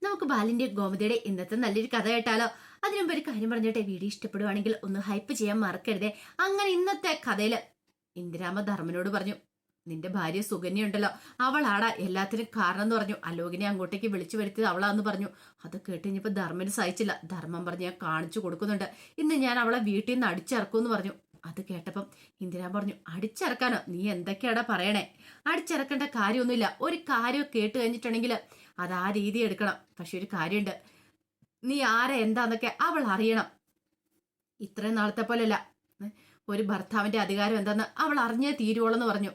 നമുക്ക് ബാലിന്റെ ഗോമതിയുടെ ഇന്നത്തെ നല്ലൊരു കഥ കേട്ടാലോ? അതിനുമ്പ് ഒരു കാര്യം പറഞ്ഞോട്ടെ, വീഡിയോ ഇഷ്ടപ്പെടുവാണെങ്കിൽ ഒന്ന് ഹൈപ്പ് ചെയ്യാൻ മറക്കരുതേ. അങ്ങനെ ഇന്നത്തെ കഥയില് ഇന്ദിരാമ ധർമ്മനോട് പറഞ്ഞു, നിന്റെ ഭാര്യ സുകന്യ ഉണ്ടല്ലോ, അവളാടാ എല്ലാത്തിനും കാരണം എന്ന് പറഞ്ഞു. അലോകിനെ അങ്ങോട്ടേക്ക് വിളിച്ചു വരുത്തിയത് അവളാന്ന് പറഞ്ഞു. അത് കേട്ട് കഴിഞ്ഞപ്പോ ധർമ്മന് സഹിച്ചില്ല. ധർമ്മം പറഞ്ഞ് ഞാൻ കാണിച്ചു കൊടുക്കുന്നുണ്ട്, ഇന്ന് ഞാൻ അവളെ വീട്ടിൽ നിന്ന് അടിച്ചിറക്കുമെന്ന് പറഞ്ഞു. അത് കേട്ടപ്പം ഇന്ദിരാ പറഞ്ഞു, അടിച്ചിറക്കാനോ? നീ എന്തൊക്കെയാടാ പറയണേ? അടിച്ചിറക്കേണ്ട കാര്യമൊന്നുമില്ല. ഒരു കാര്യം കേട്ട് കഴിഞ്ഞിട്ടുണ്ടെങ്കിൽ അത് ആ രീതി എടുക്കണം. പക്ഷെ ഒരു കാര്യമുണ്ട്, നീ ആരെ എന്താന്നൊക്കെ അവൾ അറിയണം. ഇത്രയും നാളത്തെ പോലെയല്ല, ഒരു ഭർത്താവിന്റെ അധികാരം എന്താന്ന് അവൾ അറിഞ്ഞേ തീരുവോളെന്ന് പറഞ്ഞു.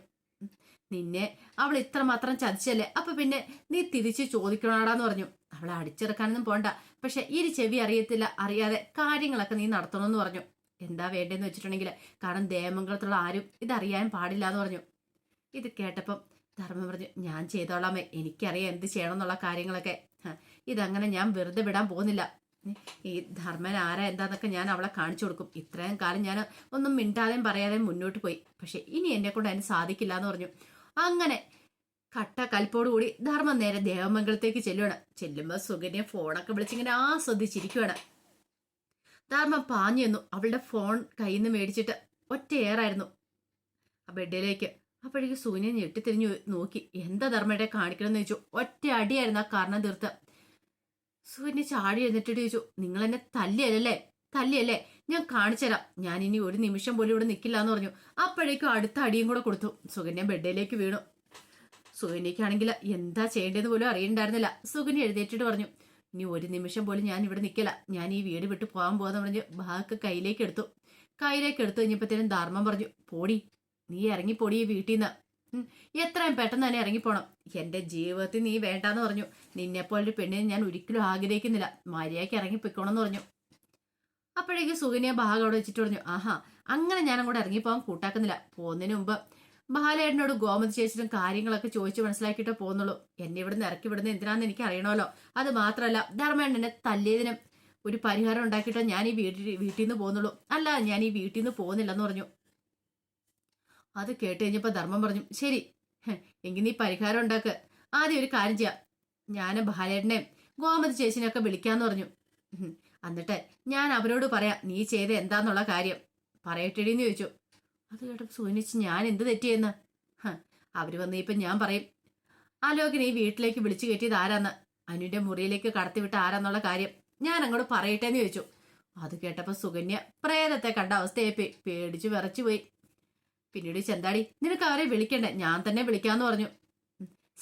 നിന്നെ അവൾ ഇത്രമാത്രം ചതിച്ചല്ലേ, അപ്പൊ പിന്നെ നീ തിരിച്ച് ചോദിക്കണോടാന്ന് പറഞ്ഞു. അവളെ അടിച്ചിറക്കാനൊന്നും പോണ്ട, പക്ഷെ ഇരു ചെവി അറിയാതെ കാര്യങ്ങളൊക്കെ നീ നടത്തണമെന്ന് പറഞ്ഞു. എന്താ വേണ്ടെന്ന് വെച്ചിട്ടുണ്ടെങ്കിൽ, കാരണം ദേവമംഗലത്തുള്ള ആരും ഇതറിയാൻ പാടില്ല എന്ന് പറഞ്ഞു. ഇത് കേട്ടപ്പം ധർമ്മം പറഞ്ഞു, ഞാൻ ചെയ്തോളാമേ, എനിക്കറിയാം എന്ത് ചെയ്യണം എന്നുള്ള കാര്യങ്ങളൊക്കെ. ഇതങ്ങനെ ഞാൻ വെറുതെ വിടാൻ പോകുന്നില്ല. ഈ ധർമ്മൻ ആരാ എന്താന്നൊക്കെ ഞാൻ അവളെ കാണിച്ചു കൊടുക്കും. ഇത്രയും കാലം ഞാൻ ഒന്നും മിണ്ടാതെയും പറയാതെയും മുന്നോട്ട് പോയി, പക്ഷെ ഇനി എന്നെ കൊണ്ട് അതിന് സാധിക്കില്ല എന്ന് പറഞ്ഞു. അങ്ങനെ കട്ട കൽപ്പോടുകൂടി ധർമ്മം നേരെ ദേവമംഗലത്തേക്ക് ചെല്ലുവാണ്. ചെല്ലുമ്പോൾ സുകന്യ ഫോണൊക്കെ വിളിച്ചിങ്ങനെ ആസ്വദിച്ചിരിക്കുവാണ്. ധർമ്മം പാഞ്ഞു ചെന്നു. അവളുടെ ഫോൺ കയ്യിൽ നിന്ന് മേടിച്ചിട്ട് ഒറ്റയേറായിരുന്നു ആ ബെഡിലേക്ക്. അപ്പോഴേക്കും സുകന്യ ഞെട്ടിത്തിരിഞ്ഞു നോക്കി. എന്താ ധർമ്മയുടെ കാണിക്കണമെന്ന് ചോദിച്ചു. ഒറ്റ അടിയായിരുന്നു ആ കാരണം തീർത്ത്. സുകന്യ ചാടി എഴുന്നിട്ട് ചോദിച്ചു, നിങ്ങൾ എന്നെ തല്ലിയല്ലേ, ഞാൻ കാണിച്ചുതരാം, ഞാൻ ഇനി ഒരു നിമിഷം പോലും ഇവിടെ നിൽക്കില്ല എന്ന് പറഞ്ഞു. അപ്പോഴേക്കും അടുത്ത അടിയും കൂടെ കൊടുത്തു. സുകന്യ ബെഡിലേക്ക് വീണു. സുകന്യക്കാണെങ്കിൽ എന്താ ചെയ്യേണ്ടതെന്ന് പോലും അറിയണ്ടായിരുന്നില്ല. സുകന്യ എഴുന്നേറ്റിട്ട് പറഞ്ഞു, ഇനി ഒരു നിമിഷം പോലും ഞാൻ ഇവിടെ നിൽക്കില്ല, ഞാൻ ഈ വീട് വിട്ട് പോകാൻ പോകാന്ന് പറഞ്ഞ് ബാഗ് കയ്യിലേക്ക് എടുത്തു കഴിഞ്ഞപ്പോഴത്തേനും ധർമ്മം പറഞ്ഞു, പോടി, നീ ഇറങ്ങിപ്പോടി ഈ വീട്ടിൽ നിന്ന്, എത്രയും പെട്ടെന്ന് തന്നെ ഇറങ്ങിപ്പോണം. എന്റെ ജീവിതത്തിൽ നീ വേണ്ടാന്ന് പറഞ്ഞു. നിന്നെപ്പോലൊരു പെണ്ണിനെ ഞാൻ ഒരിക്കലും ആഗ്രഹിക്കുന്നില്ല, മര്യാദയ്ക്ക് ഇറങ്ങിപ്പോയിക്കോണമെന്ന് പറഞ്ഞു. അപ്പോഴേക്കും സുകന്യ ബാഗ് അവിടെ വെച്ചിട്ട് പറഞ്ഞു, ആഹാ, അങ്ങനെ ഞാൻ അങ്ങോട്ട് ഇറങ്ങിപ്പോകാൻ കൂട്ടാക്കുന്നില്ല. പോകുന്നതിന് മുമ്പ് ബാലേട്ടനോട് ഗോമതി ചേച്ചിയും കാര്യങ്ങളൊക്കെ ചോദിച്ചു മനസ്സിലാക്കിയിട്ടേ പോകുന്നുള്ളൂ. എന്നെ ഇവിടുന്ന് ഇറക്കി വിടുന്ന എന്തിനാന്ന് എനിക്ക് അറിയണമല്ലോ. അത് മാത്രമല്ല, ധർമ്മേണ്ണനെ തല്ലിയതിനും ഒരു പരിഹാരം ഉണ്ടാക്കിയിട്ടോ ഞാൻ ഈ വീട്ടിൽ നിന്ന് പോകുന്നുള്ളൂ, അല്ല ഞാൻ ഈ വീട്ടിൽ നിന്ന് പോകുന്നില്ലെന്ന് പറഞ്ഞു. അത് കേട്ട് കഴിഞ്ഞപ്പോ ധർമ്മം പറഞ്ഞു, ശരി, എങ്കിൽ നീ പരിഹാരം ഉണ്ടാക്ക്. ആദ്യം ഒരു കാര്യം ചെയ്യാം, ഞാൻ ബാലേട്ടനെയും ഗോമതി ചേച്ചിനെയൊക്കെ വിളിക്കാന്ന് പറഞ്ഞു. എന്നിട്ട് ഞാൻ അവരോട് പറയാം നീ ചെയ്ത എന്താന്നുള്ള കാര്യം. പറയട്ടെടിന്ന് ചോദിച്ചു. അത് കേട്ടപ്പോ സൂനിച്ച്, ഞാൻ എന്ത് തെറ്റിയെന്ന്? അവര് വന്ന് ഇപ്പൊ ഞാൻ പറയും, ആലോകിനെ ഈ വീട്ടിലേക്ക് വിളിച്ചു കയറ്റിയത് ആരാന്ന്, അനുവിന്റെ മുറിയിലേക്ക് കടത്തിവിട്ട ആരാന്നുള്ള കാര്യം ഞാൻ അങ്ങോട്ട് പറയട്ടേന്ന് ചോദിച്ചു. അത് കേട്ടപ്പോ സുകന്യ പ്രേതത്തെ കണ്ട അവസ്ഥയായി പേടിച്ചു വിറച്ചു പോയി. പിന്നീട് ചെന്താടി, നിനക്ക് അവരെ വിളിക്കണ്ടേ, ഞാൻ തന്നെ വിളിക്കാന്ന് പറഞ്ഞു.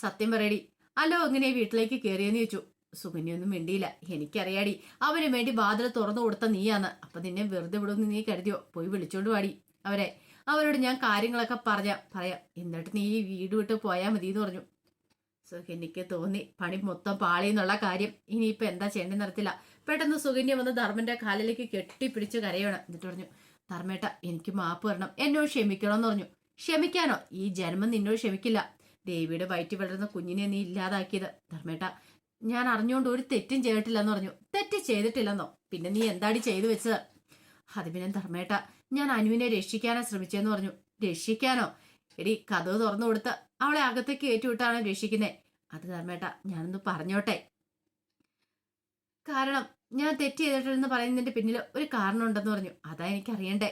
സത്യം പറയടി, അലോ ഇങ്ങനെ വീട്ടിലേക്ക് കയറിയെന്ന് ചോദിച്ചു. സുകന്യൊന്നും മിണ്ടിയില്ല. എനിക്കറിയാടി, അവന് വേണ്ടി വാതിൽ തുറന്നു കൊടുത്ത നീയാന്ന്. അപ്പൊ നിന്നെ വെറുതെ വിടുമെന്ന് നീ കരുതിയോ? പോയി വിളിച്ചോണ്ട് പാടി അവരോട് ഞാൻ കാര്യങ്ങളൊക്കെ പറയാം, എന്നിട്ട് നീ ഈ വീട് വിട്ട് പോയാൽ മതി എന്ന് പറഞ്ഞു. സുകന്യക്ക് തോന്നി പണി മൊത്തം പാളി എന്നുള്ള കാര്യം. ഇനിയിപ്പൊ എന്താ ചെയ്യേണ്ടെന്ന് അറിയത്തില്ല. പെട്ടെന്ന് സുകന്യ വന്ന് ധർമ്മന്റെ കാലിലേക്ക് കെട്ടിപ്പിടിച്ച് കരയാണ്. എന്നിട്ട് പറഞ്ഞു, ധർമ്മേട്ട, എനിക്ക് മാപ്പ് തരണം, എന്നോട് ക്ഷമിക്കണം എന്ന് പറഞ്ഞു. ക്ഷമിക്കാനോ? ഈ ജന്മം നിന്നോട് ക്ഷമിക്കില്ല. ദേവിയുടെ വയറ്റിൽ വളരുന്ന കുഞ്ഞിനെ നീ ഇല്ലാതാക്കിയത്. ധർമ്മേട്ട, ഞാൻ അറിഞ്ഞുകൊണ്ട് ഒരു തെറ്റും ചെയ്തിട്ടില്ലെന്ന് പറഞ്ഞു. തെറ്റ് ചെയ്തിട്ടില്ലെന്നോ? പിന്നെ നീ എന്താടി ചെയ്തു വെച്ചത്? അത് പിന്നെ ധർമ്മേട്ട, ഞാൻ അനുവിനെ രക്ഷിക്കാനാ ശ്രമിച്ചെന്ന് പറഞ്ഞു. രക്ഷിക്കാനോ? എടി, കഥ തുറന്നു കൊടുത്ത് അവളെ അകത്തേക്ക് ഏറ്റുവിട്ടാണ് രക്ഷിക്കുന്നേ. അത് ധർമ്മേട്ട, ഞാനൊന്ന് പറഞ്ഞോട്ടെ. കാരണം ഞാൻ തെറ്റ് ചെയ്തിട്ടില്ലെന്ന് പറയുന്നതിന്റെ പിന്നിൽ ഒരു കാരണം ഉണ്ടെന്ന് പറഞ്ഞു. അതാ എനിക്ക് അറിയണ്ടേ.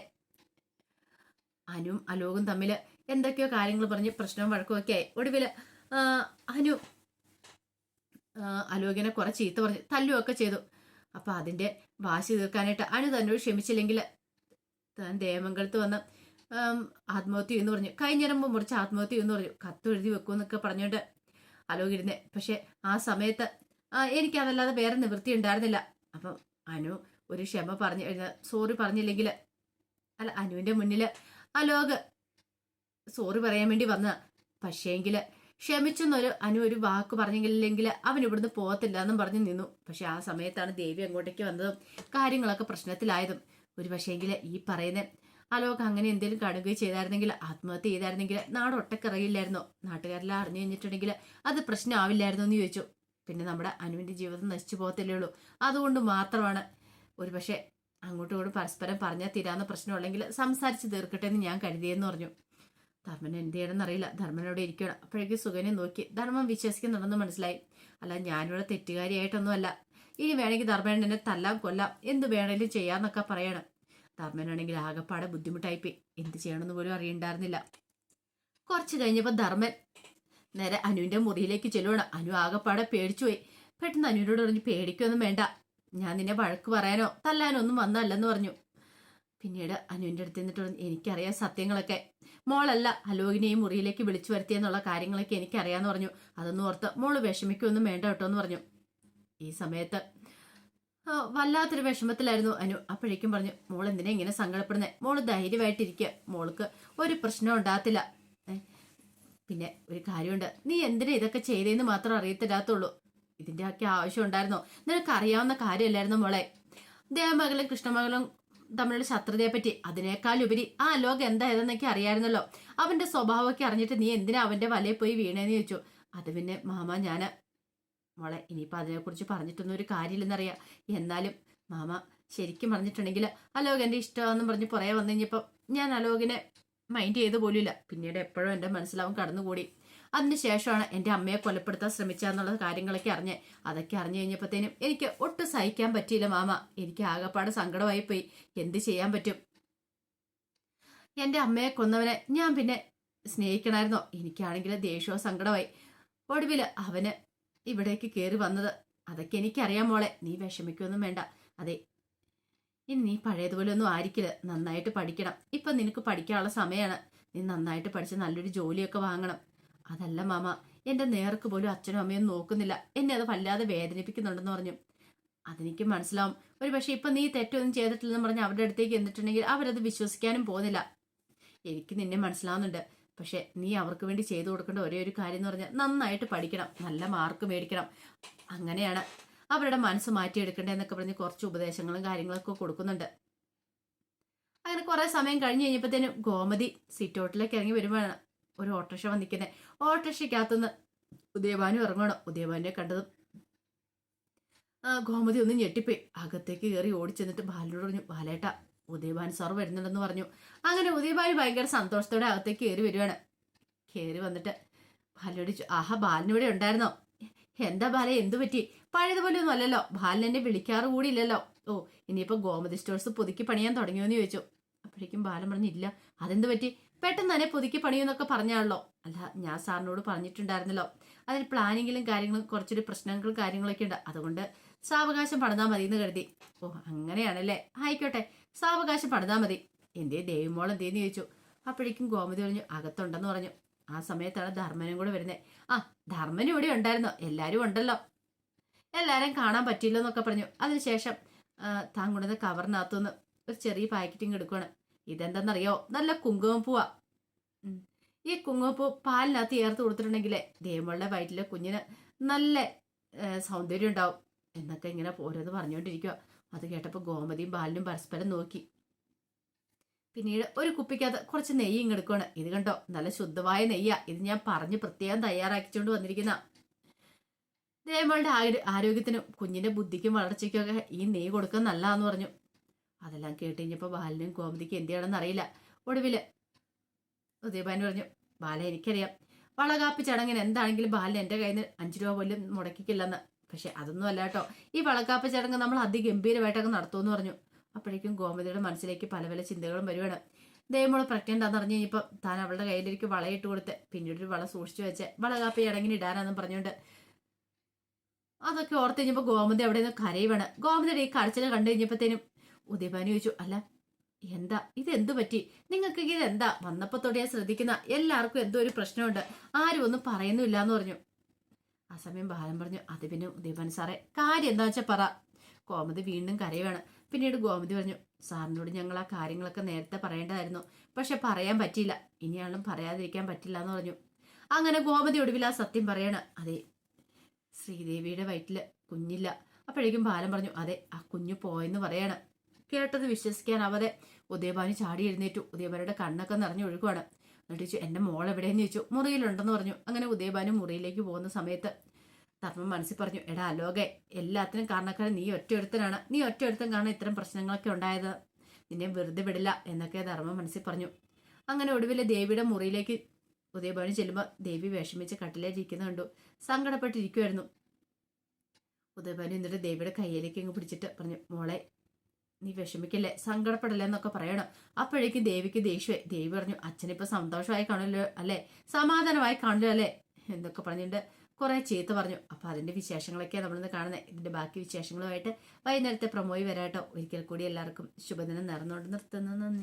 അനുവും അലോകും തമ്മില് എന്തൊക്കെയോ കാര്യങ്ങൾ പറഞ്ഞ് പ്രശ്നവും വഴക്കും ഒക്കെ ആയി. ഒടുവില് അനു അലോകിനെ കുറെ ചീത്ത പറഞ്ഞു തല്ലുമൊക്കെ ചെയ്തു. അപ്പൊ അതിന്റെ വാശി തീർക്കാനായിട്ട് അനു തന്നോട് ക്ഷമിച്ചില്ലെങ്കിൽ താൻ ദേവമംഗലത്ത് വന്ന് ആത്മഹത്യ ചെയ്യുമെന്ന് പറഞ്ഞു. കൈഞ്ഞരമ്പ് മുറിച്ച് ആത്മഹത്യ ചെയ്യുമെന്ന് പറഞ്ഞു. കത്ത് എഴുതി വെക്കുമെന്നൊക്കെ പറഞ്ഞോണ്ട് അലോകിരുന്നേ. പക്ഷെ ആ സമയത്ത് എനിക്കതല്ലാതെ വേറെ നിവൃത്തി ഉണ്ടായിരുന്നില്ല. അപ്പം അനു ഒരു ക്ഷമ പറഞ്ഞു, സോറി പറഞ്ഞില്ലെങ്കിൽ, അല്ല, അനുവിന്റെ മുന്നിൽ അലോക് സോറി പറയാൻ വേണ്ടി വന്ന. പക്ഷേങ്കില് ക്ഷമിച്ചെന്നൊരു അനു ഒരു വാക്ക് പറഞ്ഞില്ലെങ്കിൽ അവൻ ഇവിടുന്ന് പോകത്തില്ല എന്നും പറഞ്ഞു നിന്നു. പക്ഷെ ആ സമയത്താണ് ദേവി അങ്ങോട്ടേക്ക് വന്നതും കാര്യങ്ങളൊക്കെ പ്രശ്നത്തിലായതും. ഒരു പക്ഷേങ്കില് ഈ പറയുന്ന അലോക് അങ്ങനെ എന്തെങ്കിലും കാണുകയും ചെയ്തായിരുന്നെങ്കിൽ, ആത്മഹത്യ ചെയ്തായിരുന്നെങ്കിൽ നാട് ഒട്ടക്കറിയില്ലായിരുന്നോ? നാട്ടുകാരെല്ലാം അറിഞ്ഞു കഴിഞ്ഞിട്ടുണ്ടെങ്കിൽ അത് പ്രശ്നമാവില്ലായിരുന്നോ എന്ന് ചോദിച്ചു. പിന്നെ നമ്മുടെ അനുവിന്റെ ജീവിതം നശിച്ചു പോകത്തല്ലേ ഉള്ളൂ. അതുകൊണ്ട് മാത്രമാണ് ഒരു പക്ഷെ അങ്ങോട്ടും ഇങ്ങോട്ടും പരസ്പരം പറഞ്ഞാൽ തീരാവുന്ന പ്രശ്നമുണ്ടെങ്കിൽ സംസാരിച്ച് തീർക്കട്ടെ എന്ന് ഞാൻ കരുതിയെന്ന് പറഞ്ഞു. ധർമ്മൻ എന്ത് ചെയ്യണമെന്ന് അറിയില്ല. ധർമ്മനോട് ഇരിക്കണം. അപ്പോഴേക്കും സുകനെ നോക്കി ധർമ്മം വിശ്വസിക്കുന്നുണ്ടെന്ന് മനസ്സിലായി. അല്ല ഞാനിവിടെ തെറ്റുകാരിയായിട്ടൊന്നുമല്ല. ഇനി വേണമെങ്കിൽ ധർമ്മേൻ എന്നെ തല്ലാൻ കൊല്ലാം എന്ത് വേണേലും ചെയ്യാന്നൊക്കെ പറയാണ്. ധർമ്മനാണെങ്കിൽ ആകെപ്പാടെ ബുദ്ധിമുട്ടായിപ്പോയി. എന്ത് ചെയ്യണമെന്ന് പോലും അറിയണ്ടായിരുന്നില്ല. കുറച്ച് കഴിഞ്ഞപ്പോൾ ധർമ്മൻ നേരെ അനുവിന്റെ മുറിയിലേക്ക് ചെല്ലുവാണ്. അനു ആകെപ്പാടെ പേടിച്ചുപോയി. പെട്ടെന്ന് അനുവിനോട് പറഞ്ഞു, പേടിക്കൊന്നും വേണ്ട, ഞാൻ നിന്നെ വഴക്ക് പറയാനോ തല്ലാനോ ഒന്നും വന്നല്ലെന്ന് പറഞ്ഞു. പിന്നീട് അനുവിന്റെ അടുത്ത് നിന്നിട്ട് പറഞ്ഞു, എനിക്കറിയാം സത്യങ്ങളൊക്കെ. മോളല്ല അലോകിനെയും മുറിയിലേക്ക് വിളിച്ചു വരുത്തിയെന്നുള്ള കാര്യങ്ങളൊക്കെ എനിക്കറിയാന്ന് പറഞ്ഞു. അതൊന്നും ഓർത്ത് മോള് വിഷമിക്കൊന്നും വേണ്ട കേട്ടോ എന്ന് പറഞ്ഞു. ഈ സമയത്ത് വല്ലാത്തൊരു വിഷമത്തിലായിരുന്നു അനു. അപ്പോഴേക്കും പറഞ്ഞു, മോൾ എന്തിനാ ഇങ്ങനെ സങ്കടപ്പെടുന്നേ? മോള് ധൈര്യമായിട്ടിരിക്കുക, മോൾക്ക് ഒരു പ്രശ്നം ഉണ്ടാകത്തില്ല. പിന്നെ ഒരു കാര്യമുണ്ട്, നീ എന്തിനാ ഇതൊക്കെ ചെയ്തതെന്ന് മാത്രം അറിയത്തില്ലാത്തുള്ളൂ. ഇതിന്റെ ഒക്കെ ആവശ്യം ഉണ്ടായിരുന്നോ? നിനക്ക് അറിയാവുന്ന കാര്യമല്ലായിരുന്നു മോളെ. ദേവമകളും കൃഷ്ണമകളും തമ്മിലുള്ള ശത്രുതയെ പറ്റി അതിനേക്കാളുപരി ആ ലോകം എന്താ ഏതെന്നൊക്കെ അറിയായിരുന്നല്ലോ. അവന്റെ സ്വഭാവമൊക്കെ അറിഞ്ഞിട്ട് നീ എന്തിനാ അവന്റെ വലയിൽ പോയി വീണേന്ന് ചോദിച്ചു. അത് പിന്നെ മാമ ഞാന് മോളെ ഇനിയിപ്പോൾ അതിനെക്കുറിച്ച് പറഞ്ഞിട്ടൊന്നും ഒരു കാര്യമില്ലെന്നറിയാം. എന്നാലും മാമ ശരിക്കും പറഞ്ഞിട്ടുണ്ടെങ്കിൽ അലോക് എൻ്റെ ഇഷ്ടമാണെന്ന് പറഞ്ഞ് പുറകെ വന്നു കഴിഞ്ഞപ്പോൾ ഞാൻ അലോകിനെ മൈൻഡ് ചെയ്ത് പോലുമില്ല. പിന്നീട് എപ്പോഴും എൻ്റെ മനസ്സിലാവും കടന്നുകൂടി. അതിനുശേഷമാണ് എൻ്റെ അമ്മയെ കൊലപ്പെടുത്താൻ ശ്രമിച്ചതെന്നുള്ള കാര്യങ്ങളൊക്കെ അറിഞ്ഞ്. അതൊക്കെ അറിഞ്ഞു കഴിഞ്ഞപ്പോഴത്തേനും എനിക്ക് ഒട്ടും സഹിക്കാൻ പറ്റിയില്ല മാമ. എനിക്ക് ആകെപ്പാട് സങ്കടമായിപ്പോയി. എന്ത് ചെയ്യാൻ പറ്റും? എൻ്റെ അമ്മയെ കൊന്നവനെ ഞാൻ പിന്നെ സ്നേഹിക്കണമായിരുന്നോ? എനിക്കാണെങ്കിൽ ദേഷ്യവും സങ്കടമായി. ഒടുവിൽ അവന് ഇവിടേക്ക് കയറി വന്നത്. അതൊക്കെ എനിക്കറിയാം മോളെ, നീ വിഷമിക്കൊന്നും വേണ്ട. അതെ, ഇനി നീ പഴയതുപോലെ ഒന്നും ആയിരിക്കില്ല. നന്നായിട്ട് പഠിക്കണം. ഇപ്പൊ നിനക്ക് പഠിക്കാനുള്ള സമയമാണ്. നീ നന്നായിട്ട് പഠിച്ച് നല്ലൊരു ജോലിയൊക്കെ വാങ്ങണം. അതല്ല മാമ, എന്റെ നേർക്ക് പോലും അച്ഛനും അമ്മയും നോക്കുന്നില്ല. എന്നെ അത് വല്ലാതെ വേദനിപ്പിക്കുന്നുണ്ടെന്ന് പറഞ്ഞു. അതെനിക്ക് മനസ്സിലാവും. ഒരു പക്ഷെ ഇപ്പൊ നീ തെറ്റൊന്നും ചെയ്തിട്ടില്ലെന്ന് പറഞ്ഞ് അവരുടെ അടുത്തേക്ക് എന്നിട്ടുണ്ടെങ്കിൽ അവരത് വിശ്വസിക്കാനും പോകുന്നില്ല. എനിക്ക് നിന്നെ മനസ്സിലാവുന്നുണ്ട്. പക്ഷെ നീ അവർക്ക് വേണ്ടി ചെയ്തു കൊടുക്കേണ്ട ഒരേ ഒരു കാര്യം എന്ന് പറഞ്ഞാൽ നന്നായിട്ട് പഠിക്കണം, നല്ല മാർക്ക് മേടിക്കണം. അങ്ങനെയാണ് അവരുടെ മനസ്സ് മാറ്റിയെടുക്കേണ്ടതെന്നൊക്കെ പറഞ്ഞ് കുറച്ച് ഉപദേശങ്ങളും കാര്യങ്ങളൊക്കെ കൊടുക്കുന്നുണ്ട്. അങ്ങനെ കുറെ സമയം കഴിഞ്ഞ് കഴിഞ്ഞപ്പോഴത്തേനും ഗോമതി സിറ്റൗട്ടിലേക്ക് ഇറങ്ങി വരുമ്പോഴാണ് ഒരു ഓട്ടോറിക്ഷ വന്നിരിക്കുന്നത്. ഓട്ടോറിക്ഷയ്ക്കകത്തുനിന്ന് ഉദയഭാനു ഇറങ്ങണം. ഉദയഭാനുവിനെ കണ്ടതും ഗോമതി ഒന്നും ഞെട്ടിപ്പോയി. അകത്തേക്ക് കയറി ഓടിച്ചെന്നിട്ട് ബാലിനോട് പറഞ്ഞു, ബാലേട്ട ഉദയഭാൻ സാർ വരുന്നുണ്ടെന്ന് പറഞ്ഞു. അങ്ങനെ ഉദയഭാനു ഭയങ്കര സന്തോഷത്തോടെ അകത്തേക്ക് കയറി വരുവാണ്. കയറി വന്നിട്ട് ബാലയോട് ആഹാ ബാലിനിവിടെ ഉണ്ടായിരുന്നോ? എന്താ ബാല എന്തു പറ്റി? പഴയതുപോലെ ഒന്നും അല്ലല്ലോ. ബാലൻ എന്നെ വിളിക്കാറ് കൂടി ഇല്ലല്ലോ. ഓ ഇനിയിപ്പോ ഗോമതി സ്റ്റോഴ്സ് പുതുക്കി പണിയാൻ തുടങ്ങിയോന്ന് ചോദിച്ചു. അപ്പോഴേക്കും ബാലൻ പറഞ്ഞില്ല. അതെന്ത് പറ്റി? പെട്ടെന്ന് തന്നെ പുതുക്കി പണിയെന്നൊക്കെ പറഞ്ഞാണല്ലോ. അല്ല ഞാൻ സാറിനോട് പറഞ്ഞിട്ടുണ്ടായിരുന്നല്ലോ, അതിന് പ്ലാനിങ്ങിലും കാര്യങ്ങളും കുറച്ചൊരു പ്രശ്നങ്ങളും കാര്യങ്ങളൊക്കെ ഉണ്ട്. അതുകൊണ്ട് സാവകാശം പണിതാൽ മതി എന്ന് കരുതി. ഓ അങ്ങനെയാണല്ലേ, ആയിക്കോട്ടെ സാവകാശം പണിതാൽ മതി. എന്തേ ദേവിമോൾ എന്തേന്ന് ചോദിച്ചു. അപ്പോഴേക്കും ഗോമതി പറഞ്ഞു അകത്തുണ്ടെന്ന് പറഞ്ഞു. ആ സമയത്താണ് ധർമ്മനും കൂടെ വരുന്നത്. ആ ധർമ്മനും ഇവിടെ ഉണ്ടായിരുന്നോ? എല്ലാരും ഉണ്ടല്ലോ, എല്ലാരെയും കാണാൻ പറ്റില്ലോ എന്നൊക്കെ പറഞ്ഞു. അതിനുശേഷം താൻ കൊണ്ടുവന്ന കവറിനകത്തുനിന്ന് ഒരു ചെറിയ പാക്കറ്റിങ് എടുക്കുകയാണ്. ഇതെന്താണെന്നറിയോ? നല്ല കുങ്കുമപ്പൂവാ. ഈ കുങ്കുമപ്പൂ പാലിനകത്ത് ചേർത്ത് കൊടുത്തിട്ടുണ്ടെങ്കിലേ ദേവമ്മളുടെ വയറ്റിലെ കുഞ്ഞിന് നല്ല സൗന്ദര്യം ഉണ്ടാവും എന്നൊക്കെ ഇങ്ങനെ ഓരോന്ന് പറഞ്ഞുകൊണ്ടിരിക്കുക. അത് കേട്ടപ്പോൾ ഗോമതിയും ബാലിനും പരസ്പരം നോക്കി. പിന്നീട് ഒരു കുപ്പിക്കകത്ത് കുറച്ച് നെയ്യ് ഇങ്ങെടുക്കുകയാണ്. ഇത് കണ്ടോ, നല്ല ശുദ്ധമായ നെയ്യാ. ഇത് ഞാൻ പറഞ്ഞ് പ്രത്യേകം തയ്യാറാക്കിച്ചുകൊണ്ട് വന്നിരിക്കുന്ന. ദേവമ്മളുടെ ആരോഗ്യത്തിനും കുഞ്ഞിന്റെ ബുദ്ധിക്കും വളർച്ചയ്ക്കും ഒക്കെ ഈ നെയ്യ് കൊടുക്കാൻ നല്ലതാന്ന് പറഞ്ഞു. അതെല്ലാം കേട്ട് കഴിഞ്ഞപ്പോൾ ബാലിനും ഗോമതിക്കും എന്ത് ചെയ്യണമെന്ന് അറിയില്ല. ഒടുവിൽ ഉദയഭാനു പറഞ്ഞു, ബാല എനിക്കറിയാം വളകാപ്പ് ചടങ്ങിന് എന്താണെങ്കിലും ബാലിന് എൻ്റെ കയ്യിൽ നിന്ന് 5 രൂപ പോലും മുടക്കിക്കില്ലെന്ന്. പക്ഷെ അതൊന്നും അല്ല കേട്ടോ, ഈ വളകാപ്പ് ചടങ്ങ് നമ്മൾ അതിഗംഭീരമായിട്ടൊക്കെ നടത്തുമെന്ന് പറഞ്ഞു. അപ്പോഴേക്കും ഗോമതിയുടെ മനസ്സിലേക്ക് പല പല ചിന്തകളും വരുവാണ്. ദേവമോള് പ്രഗ്നന്റ് ആണെന്ന് അറിഞ്ഞു കഴിഞ്ഞപ്പോൾ താൻ അവളുടെ കയ്യിലേക്ക് വളയിട്ട് കൊടുത്ത് പിന്നീട് ഒരു വള സൂക്ഷിച്ചു വെച്ച് വളകാപ്പ് ചടങ്ങിന് ഇടാനാണെന്ന് പറഞ്ഞുകൊണ്ട് അതൊക്കെ ഓർത്ത് കഴിഞ്ഞപ്പോൾ ഗോമതി അവിടെ നിന്ന് കരയുവാണ്. ഗോമതിയുടെ ഈ കരച്ചിൽ കണ്ടു കഴിഞ്ഞപ്പോഴത്തേനും ഉദയഭാനു ചോദിച്ചു, അല്ല എന്താ ഇതെന്തു പറ്റി നിങ്ങൾക്ക്? ഇതെന്താ വന്നപ്പോ തൊടിയാ ശ്രദ്ധിക്കുന്ന എല്ലാവർക്കും എന്തോ ഒരു പ്രശ്നമുണ്ട്, ആരും ഒന്നും പറയുന്നില്ല എന്ന് പറഞ്ഞു. ആ സമയം ബാലൻ പറഞ്ഞു, അത് പിന്നെ ഉദയഭാനു സാറേ കാര്യം എന്താ വെച്ചാൽ പറ. ഗോമതി വീണ്ടും കരയുവാണ്. പിന്നീട് ഗോമതി പറഞ്ഞു, സാറിനോട് ഞങ്ങൾ ആ കാര്യങ്ങളൊക്കെ നേരത്തെ പറയേണ്ടതായിരുന്നു, പക്ഷെ പറയാൻ പറ്റിയില്ല, ഇനിയാളും പറയാതിരിക്കാൻ പറ്റില്ല എന്ന് പറഞ്ഞു. അങ്ങനെ ഗോമതി ഒടുവിൽ ആ സത്യം പറയണ. അതെ ശ്രീദേവിയുടെ വയറ്റില് കുഞ്ഞില്ല. അപ്പോഴേക്കും ബാലൻ പറഞ്ഞു, അതെ ആ കുഞ്ഞു പോയെന്ന് പറയാണ്. കേട്ടത് വിശ്വസിക്കാനാവാതെ ഉദയഭാനു ചാടി എഴുന്നേറ്റു. ഉദയഭാനുടെ കണ്ണൊക്കെ നിറഞ്ഞു ഒഴുകുവാണ്. എന്നിട്ട് ചോദിച്ചു, എന്റെ മോൾ എവിടെയെന്ന് ചോദിച്ചു. മുറിയിലുണ്ടെന്ന് പറഞ്ഞു. അങ്ങനെ ഉദയഭാനു മുറിയിലേക്ക് പോകുന്ന സമയത്ത് ധർമ്മം മനസ്സിൽ പറഞ്ഞു, എടാ അലോകെ എല്ലാത്തിനും കാരണക്കാരൻ നീ ഒറ്റയൊരുത്തനാണ്. നീ ഒറ്റയൊരുത്തൻ കാരണം ഇത്തരം പ്രശ്നങ്ങളൊക്കെ ഉണ്ടായത്. നിന്നെ വെറുതെ വിടില്ല എന്നൊക്കെ ധർമ്മം മനസ്സിൽ പറഞ്ഞു. അങ്ങനെ ഒടുവിലെ ദേവിയുടെ മുറിയിലേക്ക് ഉദയഭാനു ചെല്ലുമ്പോൾ ദേവി വിഷമിച്ച് കട്ടിലേറ്റിരിക്കുന്ന കണ്ടു. സങ്കടപ്പെട്ടിരിക്കുമായിരുന്നു. ഉദയഭാനു എന്നിട്ട് ദേവിയുടെ കയ്യിലേക്ക് അങ്ങ് പിടിച്ചിട്ട് പറഞ്ഞു, മോളെ നീ വിഷമിക്കല്ലേ, സങ്കടപ്പെടല്ലേ എന്നൊക്കെ പറയണം. അപ്പോഴേക്കും ദേവിക്ക് ദേഷ്യമായി. ദേവി പറഞ്ഞു, അച്ഛനിപ്പോ സന്തോഷമായി കാണുമല്ലോ അല്ലേ, സമാധാനമായി കാണുമല്ലോ അല്ലേ എന്നൊക്കെ പറഞ്ഞിട്ട് കുറെ ചീത്ത പറഞ്ഞു. അപ്പൊ അതിന്റെ വിശേഷങ്ങളൊക്കെയാണ് നമ്മളിന്ന് കാണുന്നത്. ഇതിന്റെ ബാക്കി വിശേഷങ്ങളുമായിട്ട് വൈകുന്നേരത്തെ പ്രൊമോയി വരാട്ടോ. ഒരിക്കൽ കൂടി എല്ലാവർക്കും ശുഭദിനം നേർന്നുകൊണ്ട് നിർത്തുന്നു.